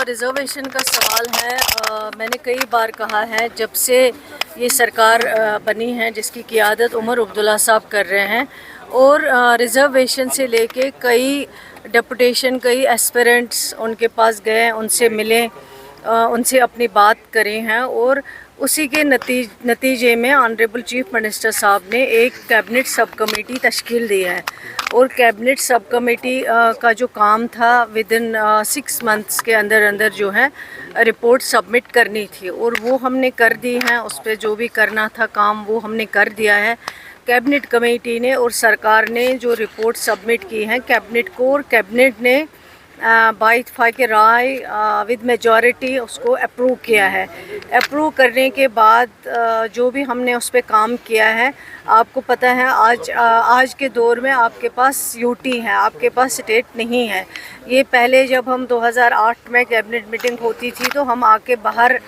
Reservation का सवाल है। मैंने कई बार कहा है, जब से ये सरकार बनी है जिसकी क़ियादत उमर अब्दुल्ला साहब कर रहे हैं, और रिजर्वेशन से लेके कई डेपुटेशन, कई एस्पिरेंट्स उनके पास गए, उनसे मिले, उनसे अपनी बात करी हैं, और उसी के नतीजे में ऑनरेबल चीफ मिनिस्टर साहब ने एक कैबिनेट सब कमेटी तश्कील दी है। और कैबिनेट सब कमेटी का जो काम था, विदिन 6 मंथ्स के अंदर अंदर जो है रिपोर्ट सबमिट करनी थी, और वो हमने कर दी है। उस पर जो भी करना था काम वो हमने कर दिया है। कैबिनेट कमेटी ने और सरकार ने जो रिपोर्ट सबमिट की है कैबिनेट को, और कैबिनेट ने बाइत्तेफाक राय विद मेजॉरिटी उसको अप्रूव किया है। अप्रूव करने के बाद जो भी हमने उस पर काम किया है, आपको पता है आज के दौर में आपके पास यूटी है, आपके पास स्टेट नहीं है। ये पहले जब हम 2008 में कैबिनेट मीटिंग होती थी तो हम आके बाहर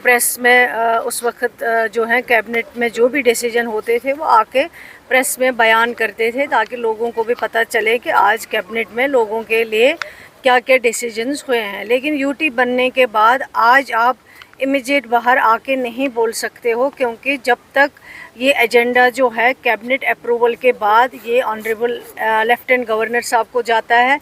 प्रेस में उस वक्त जो है कैबिनेट में जो भी डिसीजन होते थे वो आके प्रेस में बयान करते थे, ताकि लोगों को भी पता चले कि आज कैबिनेट में लोगों के लिए क्या क्या डिसीजंस हुए हैं। लेकिन यूटी बनने के बाद आज आप इमीडिएट बाहर आके नहीं बोल सकते हो, क्योंकि जब तक ये एजेंडा जो है कैबिनेट अप्रूवल के बाद ये ऑनरेबल लेफ्टिनेंट गवर्नर साहब को जाता है,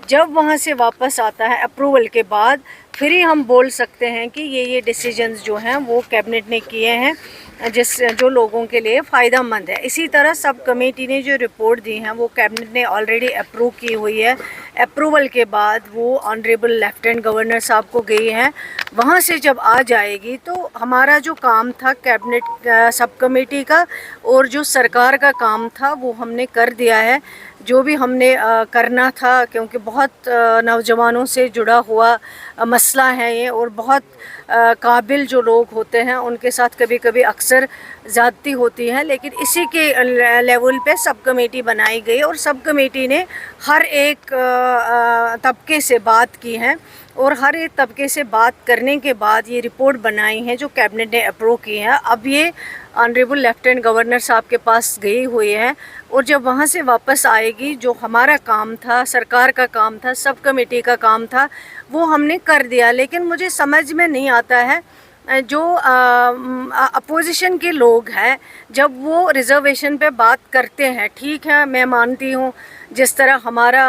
जब वहाँ से वापस आता है अप्रूवल के बाद, फिर ही हम बोल सकते हैं कि ये डिसीजंस जो हैं वो कैबिनेट ने किए हैं जो लोगों के लिए फ़ायदा मंद है। इसी तरह सब कमेटी ने जो रिपोर्ट दी है वो कैबिनेट ने ऑलरेडी अप्रूव की हुई है। अप्रूवल के बाद वो ऑनरेबल लेफ्टिनेंट गवर्नर साहब को गई है, वहाँ से जब आ जाएगी तो हमारा जो काम था कैबिनेट सब कमेटी का और जो सरकार का काम था वो हमने कर दिया है। जो भी हमने करना था, क्योंकि बहुत नौजवानों से जुड़ा हुआ मसला है ये, और बहुत काबिल जो लोग होते हैं उनके साथ कभी कभी अक्सर ज़्यादती होती है, लेकिन इसी के लेवल पे सब कमेटी बनाई गई और सब कमेटी ने हर एक तबके से बात की है, और हर एक तबके से बात करने के बाद ये रिपोर्ट बनाई है जो कैबिनेट ने अप्रूव की है। अब ये ऑनरेबल लेफ्टिनेंट गवर्नर साहब के पास गई हुई है, और जब वहाँ से वापस आएगी जो हमारा काम था, सरकार का काम था, सब कमेटी का काम था, वो हमने कर दिया। लेकिन मुझे समझ में नहीं आता है जो अपोजिशन के लोग हैं, जब वो रिज़र्वेशन पे बात करते हैं, ठीक है मैं मानती हूँ जिस तरह हमारा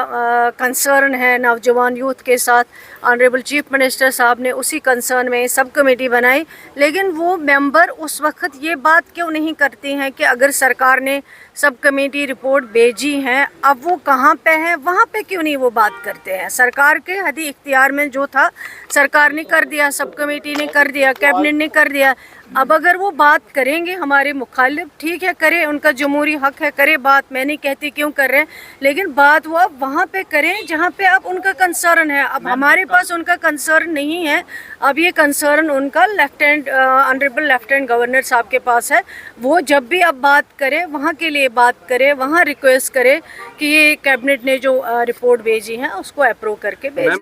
कंसर्न है नौजवान यूथ के साथ, ऑनरेबल चीफ मिनिस्टर साहब ने उसी कंसर्न में सब कमेटी बनाई, लेकिन वो मेंबर उस वक्त ये बात क्यों नहीं करती हैं कि अगर सरकार ने सब कमेटी रिपोर्ट भेजी है, अब वो कहाँ पे है, वहाँ पे क्यों नहीं वो बात करते हैं। सरकार के हदी इख्तियार में जो था सरकार ने कर दिया, सब कमेटी ने कर दिया, कैबिनेट ने कर दिया। अब अगर वो बात करेंगे हमारे मुखालिफ, ठीक है करें, उनका जमहूरी हक है, करे बात, मैं नहीं कहती क्यों कर रहे हैं, लेकिन बात वो अब वहाँ पे करें जहाँ पे अब उनका कंसर्न है। अब हमारे पास उनका कंसर्न नहीं है, अब ये कंसर्न उनका ऑनरेबल लेफ्टिनेंट गवर्नर साहब के पास है। वो जब भी अब बात करे वहाँ के लिए बात करे, वहाँ रिक्वेस्ट करे कि ये कैबिनेट ने जो रिपोर्ट भेजी है उसको अप्रूव करके भेजें।